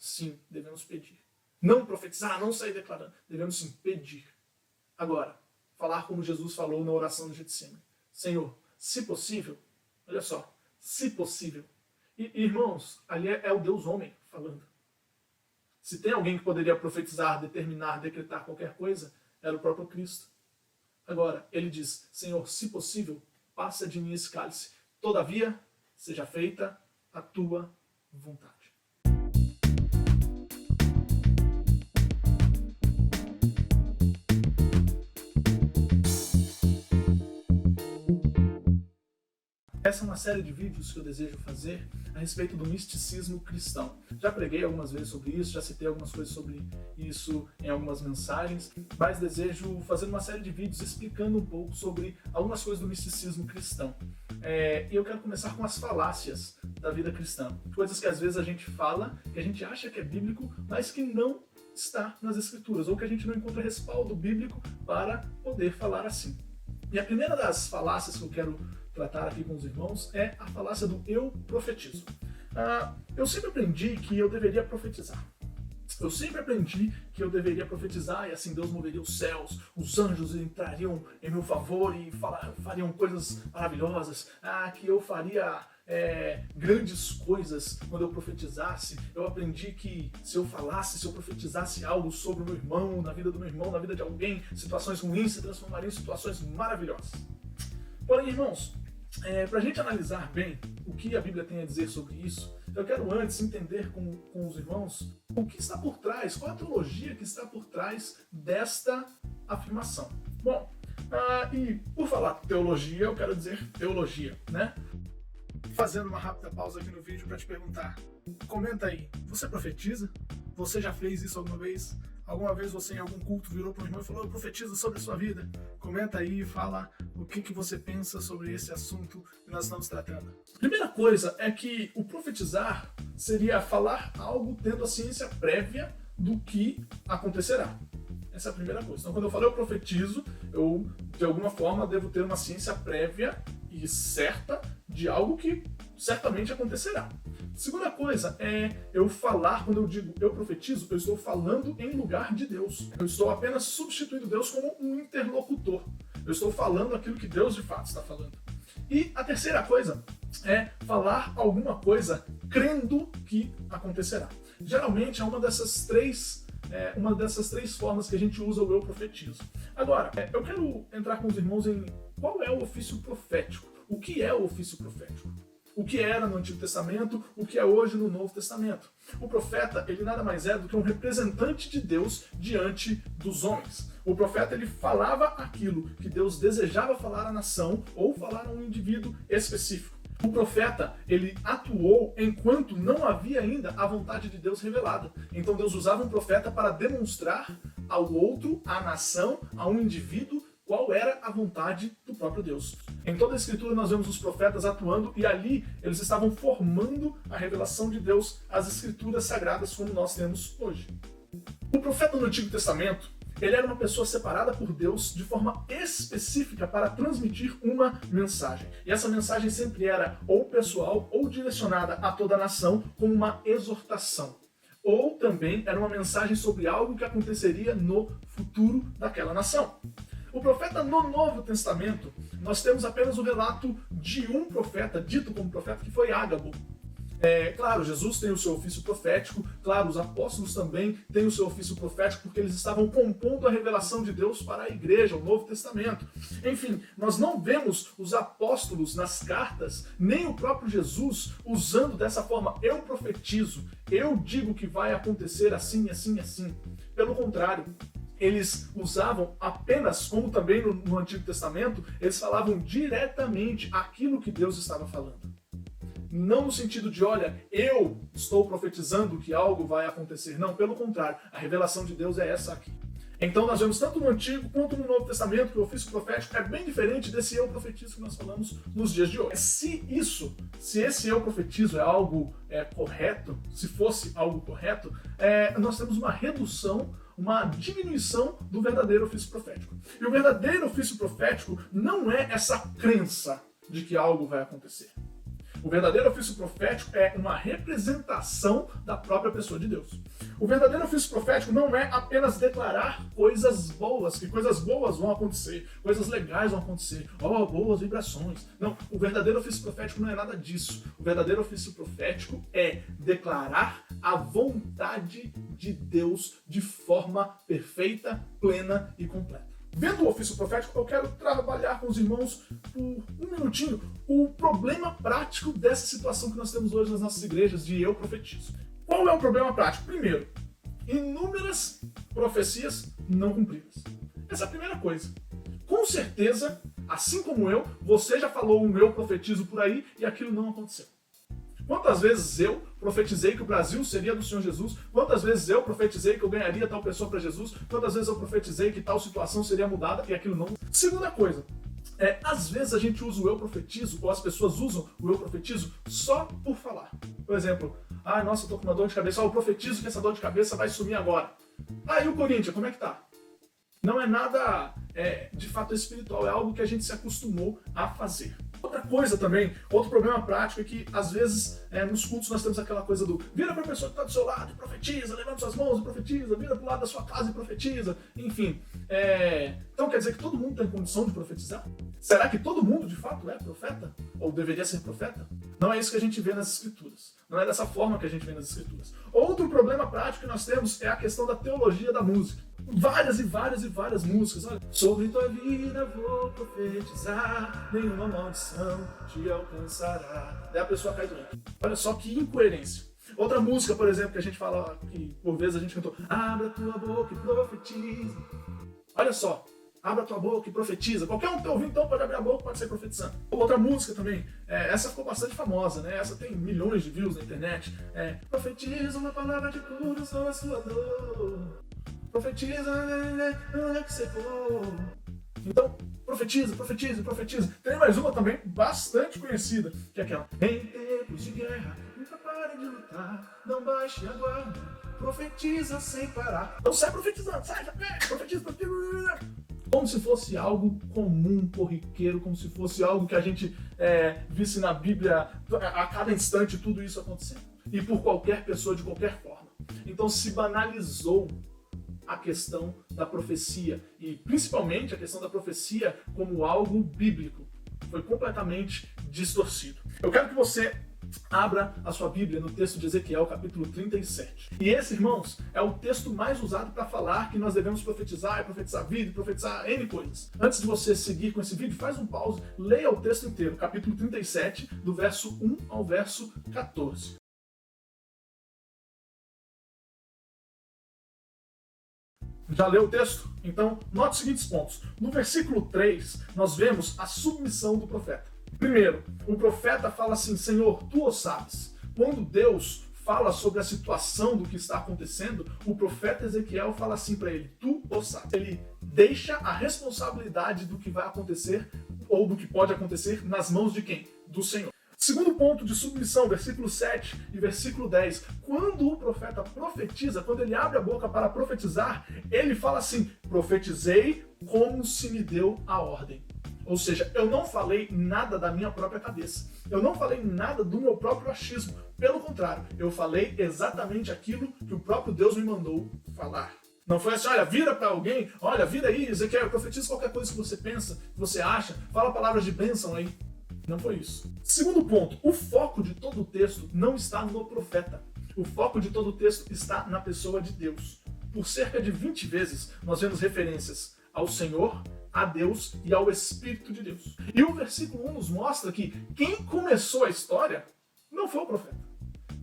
Sim, devemos pedir. Não profetizar, não sair declarando. Devemos sim pedir. Agora, falar como Jesus falou na oração do Getsemane. Senhor, se possível, olha só, se possível. E irmãos, ali é o Deus homem falando. Se tem alguém que poderia profetizar, determinar, decretar qualquer coisa, era o próprio Cristo. Agora, ele diz, Senhor, se possível, passa de mim esse cálice. Todavia, seja feita a tua vontade. Essa é uma série de vídeos que eu desejo fazer a respeito do misticismo cristão. Já preguei algumas vezes sobre isso, já citei algumas coisas sobre isso em algumas mensagens, mas desejo fazer uma série de vídeos explicando um pouco sobre algumas coisas do misticismo cristão. E eu quero começar com as falácias da vida cristã. Coisas que às vezes a gente fala, que a gente acha que é bíblico, mas que não está nas Escrituras, ou que a gente não encontra respaldo bíblico para poder falar assim. E a primeira das falácias que eu quero tratar aqui com os irmãos é a falácia do eu profetizo. Eu sempre aprendi que eu deveria profetizar. Eu sempre aprendi que eu deveria profetizar e assim Deus moveria os céus, os anjos entrariam em meu favor e fariam coisas maravilhosas, que eu faria grandes coisas quando eu profetizasse. Eu aprendi que se eu falasse, se eu profetizasse algo sobre o meu irmão, na vida do meu irmão, na vida de alguém, situações ruins se transformariam em situações maravilhosas. Porém, irmãos, para a gente analisar bem o que a Bíblia tem a dizer sobre isso, eu quero antes entender com os irmãos o que está por trás, qual a teologia que está por trás desta afirmação. Bom, e por falar teologia, eu quero dizer teologia, né? Fazendo uma rápida pausa aqui no vídeo para te perguntar, comenta aí, você profetiza? Você já fez isso alguma vez? Alguma vez você em algum culto virou para um irmão e falou, eu profetizo sobre a sua vida? Comenta aí e fala o que você pensa sobre esse assunto que nós estamos tratando. Primeira coisa é que o profetizar seria falar algo tendo a ciência prévia do que acontecerá. Essa é a primeira coisa. Então quando eu falo eu profetizo, eu de alguma forma devo ter uma ciência prévia e certa de algo que certamente acontecerá. Segunda coisa é eu falar, quando eu digo eu profetizo, eu estou falando em lugar de Deus. Eu estou apenas substituindo Deus como um interlocutor. Eu estou falando aquilo que Deus de fato está falando. E a terceira coisa é falar alguma coisa crendo que acontecerá. Geralmente é uma dessas três formas que a gente usa o eu profetizo. Agora, eu quero entrar com os irmãos em qual é o ofício profético. O que é o ofício profético? O que era no Antigo Testamento, o que é hoje no Novo Testamento. O profeta, ele nada mais é do que um representante de Deus diante dos homens. O profeta, ele falava aquilo que Deus desejava falar à nação ou falar a um indivíduo específico. O profeta, ele atuou enquanto não havia ainda a vontade de Deus revelada. Então Deus usava um profeta para demonstrar ao outro, à nação, a um indivíduo, qual era a vontade do próprio Deus. Em toda a Escritura nós vemos os profetas atuando e ali eles estavam formando a revelação de Deus, as Escrituras sagradas como nós temos hoje. O profeta no Antigo Testamento, ele era uma pessoa separada por Deus de forma específica para transmitir uma mensagem. E essa mensagem sempre era ou pessoal ou direcionada a toda a nação como uma exortação. Ou também era uma mensagem sobre algo que aconteceria no futuro daquela nação. O profeta no Novo Testamento, nós temos apenas o relato de um profeta, dito como profeta, que foi Ágabo. Claro, Jesus tem o seu ofício profético, claro, os apóstolos também têm o seu ofício profético, porque eles estavam compondo a revelação de Deus para a igreja, o Novo Testamento. Enfim, nós não vemos os apóstolos nas cartas, nem o próprio Jesus usando dessa forma, eu profetizo, eu digo que vai acontecer assim, assim, assim. Pelo contrário, eles usavam apenas, como também no Antigo Testamento, eles falavam diretamente aquilo que Deus estava falando. Não no sentido de, olha, eu estou profetizando que algo vai acontecer. Não, pelo contrário, a revelação de Deus é essa aqui. Então nós vemos tanto no Antigo quanto no Novo Testamento que o ofício profético é bem diferente desse eu profetizo que nós falamos nos dias de hoje. Se esse eu profetizo é algo correto, se fosse algo correto, nós temos uma redução, uma diminuição do verdadeiro ofício profético. E o verdadeiro ofício profético não é essa crença de que algo vai acontecer. O verdadeiro ofício profético é uma representação da própria pessoa de Deus. O verdadeiro ofício profético não é apenas declarar coisas boas, que coisas boas vão acontecer, coisas legais vão acontecer, boas vibrações. Não, o verdadeiro ofício profético não é nada disso. O verdadeiro ofício profético é declarar a vontade de Deus de forma perfeita, plena e completa. Vendo o ofício profético, eu quero trabalhar com os irmãos por um minutinho o problema prático dessa situação que nós temos hoje nas nossas igrejas de eu profetizo. Qual é o problema prático? Primeiro, inúmeras profecias não cumpridas. Essa é a primeira coisa. Com certeza, assim como eu, você já falou um eu profetizo por aí e aquilo não aconteceu. Quantas vezes eu profetizei que o Brasil seria do Senhor Jesus? Quantas vezes eu profetizei que eu ganharia tal pessoa para Jesus? Quantas vezes eu profetizei que tal situação seria mudada e aquilo não? Segunda coisa, às vezes a gente usa o eu profetizo, ou as pessoas usam o eu profetizo só por falar. Por exemplo, nossa, eu tô com uma dor de cabeça, eu profetizo que essa dor de cabeça vai sumir agora. E o Corinthians, como é que tá? Não é nada de fato espiritual, é algo que a gente se acostumou a fazer. Outra coisa também, outro problema prático é que às vezes nos cultos nós temos aquela coisa do vira para a pessoa que está do seu lado e profetiza, levanta suas mãos e profetiza, vira para o lado da sua casa e profetiza, enfim. Então quer dizer que todo mundo tem condição de profetizar? Será que todo mundo de fato é profeta? Ou deveria ser profeta? Não é isso que a gente vê nas escrituras. Não é dessa forma que a gente vê nas escrituras. Outro problema prático que nós temos é a questão da teologia da música. Várias e várias e várias músicas. Olha, sobre tua vida vou profetizar, nenhuma maldição te alcançará. Daí a pessoa cai doente. Olha só que incoerência. Outra música, por exemplo, que a gente fala, que por vezes a gente cantou, abra tua boca e profetiza. Olha só, abra tua boca e profetiza. Qualquer um que tá ouvindo, então, pode abrir a boca, pode ser profetizando. Outra música também, essa ficou bastante famosa, né? Essa tem milhões de views na internet. Profetiza uma palavra de cura sobre a sua dor. Profetiza, que secou. Então, profetiza, profetiza, profetiza. Tem mais uma também, bastante conhecida, que é aquela. Em tempos de guerra, nunca pare de lutar, não baixe a guarda, profetiza sem parar. Então sai profetizando, sai, profetiza, profetiza. Como se fosse algo comum, corriqueiro, como se fosse algo que a gente visse na Bíblia a cada instante, tudo isso acontecendo. E por qualquer pessoa, de qualquer forma. Então se banalizou a questão da profecia, e principalmente a questão da profecia como algo bíblico. Foi completamente distorcido. Eu quero que você abra a sua Bíblia no texto de Ezequiel, capítulo 37. E esse, irmãos, é o texto mais usado para falar que nós devemos profetizar, e profetizar vida, e profetizar N coisas. Antes de você seguir com esse vídeo, faz um pause, leia o texto inteiro, capítulo 37, do verso 1 ao verso 14. Já leu o texto? Então, note os seguintes pontos. No versículo 3, nós vemos a submissão do profeta. Primeiro, o profeta fala assim, Senhor, tu o sabes. Quando Deus fala sobre a situação do que está acontecendo, o profeta Ezequiel fala assim para ele, tu o sabes. Ele deixa a responsabilidade do que vai acontecer, ou do que pode acontecer, nas mãos de quem? Do Senhor. Segundo ponto de submissão, versículo 7 e versículo 10. Quando o profeta profetiza, quando ele abre a boca para profetizar, ele fala assim, profetizei como se me deu a ordem. Ou seja, eu não falei nada da minha própria cabeça. Eu não falei nada do meu próprio achismo. Pelo contrário, eu falei exatamente aquilo que o próprio Deus me mandou falar. Não foi assim, olha, vira para alguém, olha, vira aí, Ezequiel, profetiza qualquer coisa que você pensa, que você acha, fala palavras de bênção aí. Não foi isso. Segundo ponto, o foco de todo o texto não está no profeta. O foco de todo o texto está na pessoa de Deus. Por cerca de 20 vezes, nós vemos referências ao Senhor, a Deus e ao Espírito de Deus. E o versículo 1 nos mostra que quem começou a história não foi o profeta.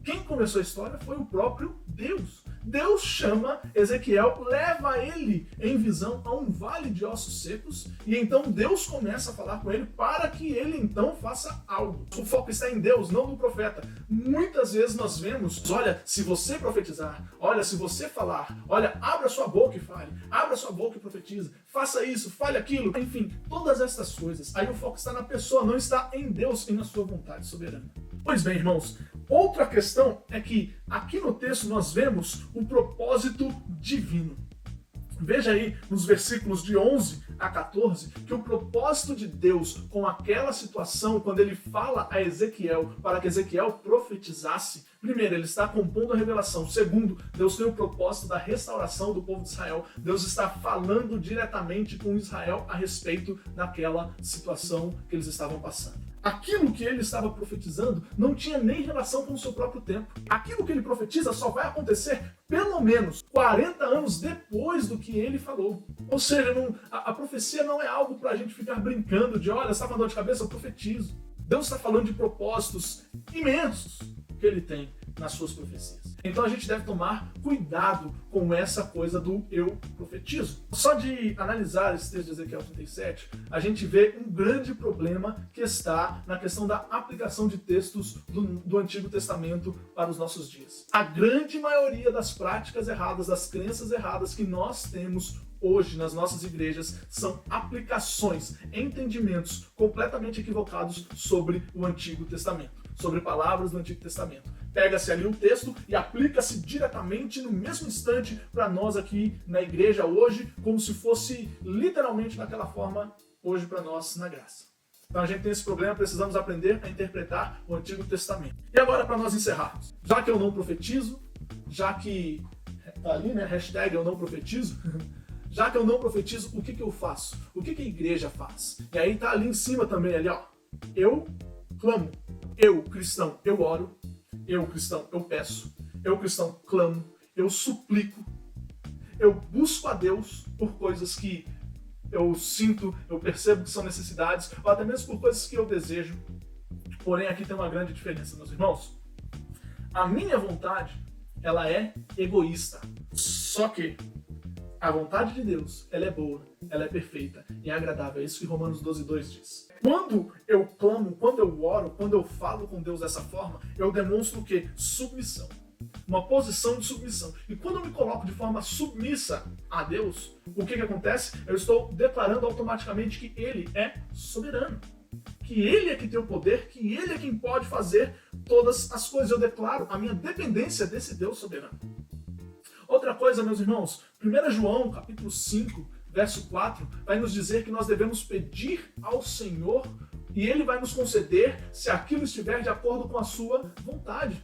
Quem começou a história foi o próprio Deus. Deus chama Ezequiel, leva ele em visão a um vale de ossos secos, e então Deus começa a falar com ele para que ele então faça algo. O foco está em Deus, não no profeta. Muitas vezes nós vemos, olha, se você profetizar, olha, se você falar, olha, abra sua boca e fale, abra sua boca e profetiza, faça isso, fale aquilo, enfim, todas essas coisas. Aí o foco está na pessoa, não está em Deus e na sua vontade soberana. Pois bem, irmãos, outra questão é que aqui no texto nós vemos o propósito divino. Veja aí nos versículos de 11 a 14 que o propósito de Deus com aquela situação, quando ele fala a Ezequiel para que Ezequiel profetizasse, primeiro, ele está compondo a revelação. Segundo, Deus tem o propósito da restauração do povo de Israel. Deus está falando diretamente com Israel a respeito daquela situação que eles estavam passando. Aquilo que ele estava profetizando não tinha nem relação com o seu próprio tempo. Aquilo que ele profetiza só vai acontecer pelo menos 40 anos depois do que ele falou. Ou seja, a profecia não é algo para a gente ficar brincando de, olha, você está com dor de cabeça, eu profetizo. Deus está falando de propósitos imensos que ele tem nas suas profecias. Então a gente deve tomar cuidado com essa coisa do eu profetizo. Só de analisar esse texto de Ezequiel 37, a gente vê um grande problema que está na questão da aplicação de textos do Antigo Testamento para os nossos dias. A grande maioria das práticas erradas, das crenças erradas que nós temos hoje nas nossas igrejas são aplicações, entendimentos completamente equivocados sobre o Antigo Testamento, sobre palavras do Antigo Testamento. Pega-se ali o texto e aplica-se diretamente no mesmo instante para nós aqui na igreja hoje, como se fosse literalmente daquela forma hoje para nós na graça. Então a gente tem esse problema, precisamos aprender a interpretar o Antigo Testamento. E agora para nós encerrarmos, já que eu não profetizo, já que tá ali, né, hashtag eu não profetizo, já que eu não profetizo, o que eu faço? O que a igreja faz? E aí tá ali em cima também, ali ó, eu clamo, eu cristão, eu oro, eu cristão, eu peço, eu cristão, clamo, eu suplico, eu busco a Deus por coisas que eu sinto, eu percebo que são necessidades, ou até mesmo por coisas que eu desejo. Porém, aqui tem uma grande diferença, meus irmãos. A minha vontade, ela é egoísta. Só que a vontade de Deus, ela é boa, ela é perfeita e é agradável. É isso que Romanos 12:2 diz. Quando eu clamo, quando eu oro, quando eu falo com Deus dessa forma, eu demonstro o quê? Submissão. Uma posição de submissão. E quando eu me coloco de forma submissa a Deus, o que acontece? Eu estou declarando automaticamente que Ele é soberano. Que Ele é que tem o poder, que Ele é quem pode fazer todas as coisas. Eu declaro a minha dependência desse Deus soberano. Outra coisa, meus irmãos, 1 João, capítulo 5, verso 4, vai nos dizer que nós devemos pedir ao Senhor e Ele vai nos conceder se aquilo estiver de acordo com a sua vontade.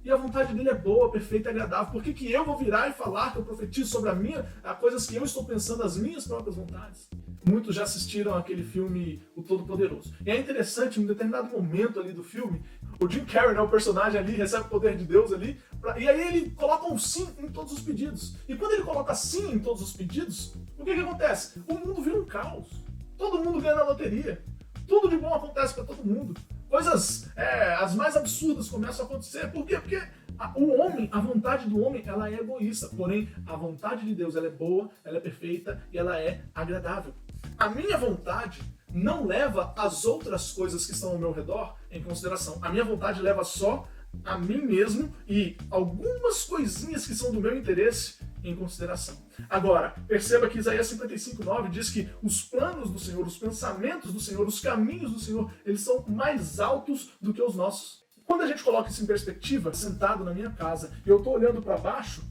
E a vontade dele é boa, perfeita e agradável. Por que eu vou virar e falar que eu profetizo sobre as coisas que eu estou pensando, as minhas próprias vontades? Muitos já assistiram aquele filme O Todo-Poderoso. E é interessante, em um determinado momento ali do filme, o Jim Carrey, né, o personagem ali, recebe o poder de Deus ali, e aí ele coloca um sim em todos os pedidos. E quando ele coloca sim em todos os pedidos, o que acontece? O mundo vira um caos. Todo mundo ganha na loteria. Tudo de bom acontece para todo mundo. Coisas, as mais absurdas começam a acontecer. Por quê? Porque o homem, a vontade do homem, ela é egoísta. Porém, a vontade de Deus, ela é boa, ela é perfeita e ela é agradável. A minha vontade não leva as outras coisas que estão ao meu redor em consideração. A minha vontade leva só a mim mesmo e algumas coisinhas que são do meu interesse em consideração. Agora, perceba que Isaías 55:9 diz que os planos do Senhor, os pensamentos do Senhor, os caminhos do Senhor, eles são mais altos do que os nossos. Quando a gente coloca isso em perspectiva, sentado na minha casa, e eu estou olhando para baixo,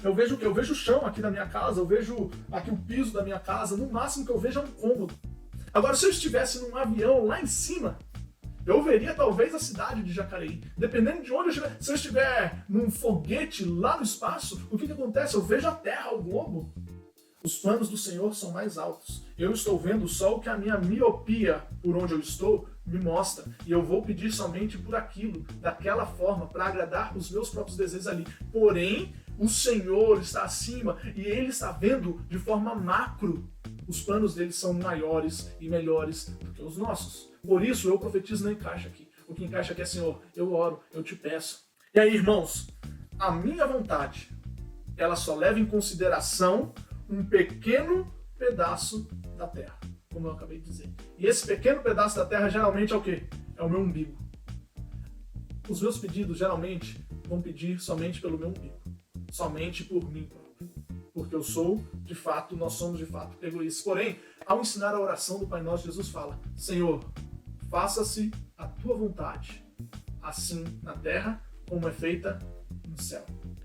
eu vejo o quê? Eu vejo o chão aqui da minha casa, eu vejo aqui o piso da minha casa, no máximo que eu vejo é um cômodo. Agora, se eu estivesse num avião lá em cima, eu veria talvez a cidade de Jacareí. Dependendo de onde eu estiver. Se eu estiver num foguete lá no espaço, o que acontece? Eu vejo a Terra, o globo. Os planos do Senhor são mais altos. Eu estou vendo só o que a minha miopia, por onde eu estou, me mostra. E eu vou pedir somente por aquilo, daquela forma, para agradar os meus próprios desejos ali. Porém, o Senhor está acima e Ele está vendo de forma macro. Os planos dele são maiores e melhores do que os nossos. Por isso, eu profetizo não encaixa aqui. O que encaixa aqui é, Senhor, eu oro, eu te peço. E aí, irmãos, a minha vontade, ela só leva em consideração um pequeno pedaço da terra, como eu acabei de dizer. E esse pequeno pedaço da terra geralmente é o quê? É o meu umbigo. Os meus pedidos geralmente vão pedir somente pelo meu umbigo. Somente por mim próprio. Porque eu sou, de fato, nós somos de fato egoístas. Porém, ao ensinar a oração do Pai Nosso, Jesus fala: Senhor, faça-se a tua vontade, assim na terra como é feita no céu.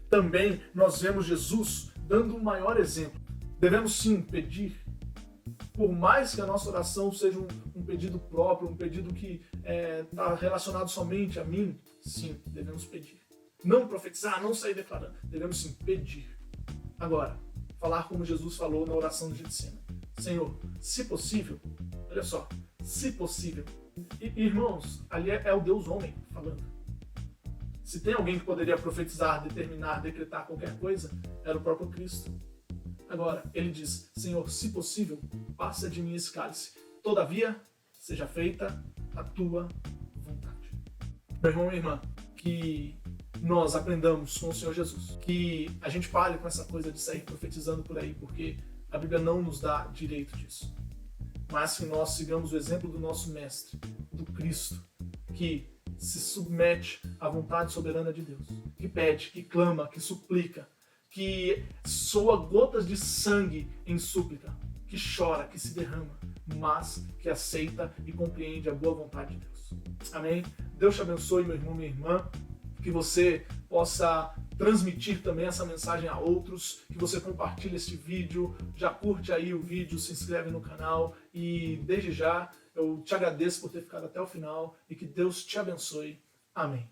Também nós vemos Jesus dando um maior exemplo. Devemos sim pedir, por mais que a nossa oração seja um pedido próprio, um pedido que está relacionado somente a mim, sim, devemos pedir. Não profetizar, não sair declarando, devemos sim pedir. Agora, falar como Jesus falou na oração do Getsemane. Senhor, se possível, olha só, se possível. E, irmãos, ali é o Deus homem falando. Se tem alguém que poderia profetizar, determinar, decretar qualquer coisa, era o próprio Cristo. Agora, ele diz, Senhor, se possível, passa de mim esse cálice. Todavia, seja feita a tua vontade. Meu irmão e minha irmã, que nós aprendamos com o Senhor Jesus. Que a gente pare com essa coisa de sair profetizando por aí, porque a Bíblia não nos dá direito disso. Mas que nós sigamos o exemplo do nosso Mestre, do Cristo, que se submete à vontade soberana de Deus, que pede, que clama, que suplica, que soa gotas de sangue em súplica, que chora, que se derrama, mas que aceita e compreende a boa vontade de Deus. Amém? Deus te abençoe, meu irmão, minha irmã, que você possa transmitir também essa mensagem a outros, que você compartilhe este vídeo, já curte aí o vídeo, se inscreve no canal e desde já eu te agradeço por ter ficado até o final e que Deus te abençoe. Amém.